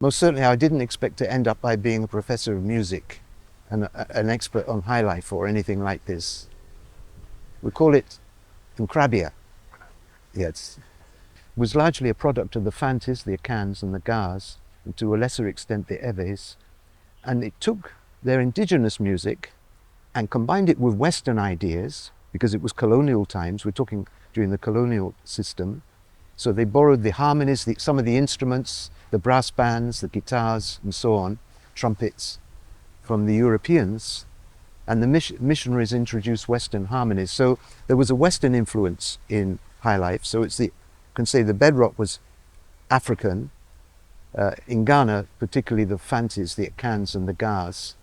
Most certainly I didn't expect to end up by being a professor of music and an expert on Highlife or anything like this. We call it Crabia. Yes. It was largely a product of the Fantis, the Akans and the Gars, and to a lesser extent the Eves. And it took their indigenous music and combined it with Western ideas, because it was colonial times, we're talking during the colonial system. So they borrowed the harmonies, some of the instruments, the brass bands, the guitars and so on, trumpets, from the Europeans, and the missionaries introduced Western harmonies. So there was a Western influence in Highlife. So it's you can say the bedrock was African. In Ghana, particularly the Fantis, the Akans and the Gars,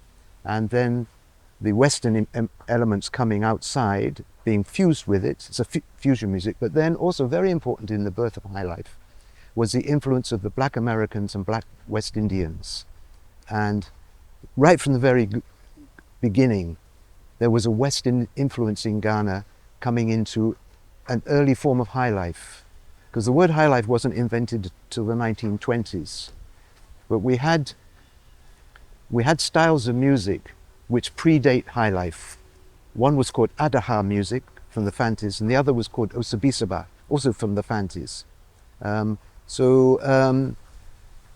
and then the Western elements coming outside, being fused with it. It's a fusion music, but then also very important in the birth of Highlife was the influence of the Black Americans and Black West Indians. And right from the very beginning, there was a Western influence in Ghana coming into an early form of Highlife. Because the word Highlife wasn't invented till the 1920s. But we had styles of music which predate Highlife. One was called Adaha music from the Fantis, and the other was called Osabisaba, also from the Fantis. And the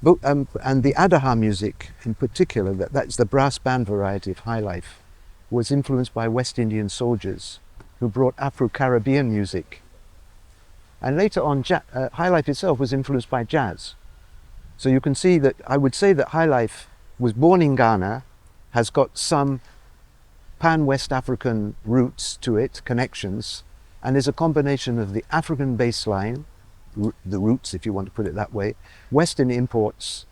Adaha music in particular, that's the brass band variety of Highlife, was influenced by West Indian soldiers who brought Afro-Caribbean music. And later on, Highlife itself was influenced by jazz. So you can see that I would say that Highlife was born in Ghana, has got some pan-West African roots to it, connections, and is a combination of the African bass line, the roots if you want to put it that way, Western imports,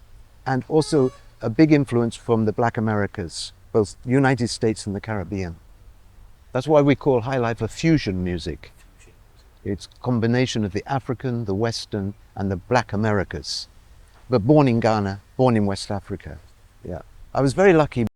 and also a big influence from the Black Americas, both United States and the Caribbean. That's why we call Highlife a fusion music. It's a combination of the African, the Western, and the Black Americas. But born in Ghana, born in West Africa. Yeah. I was very lucky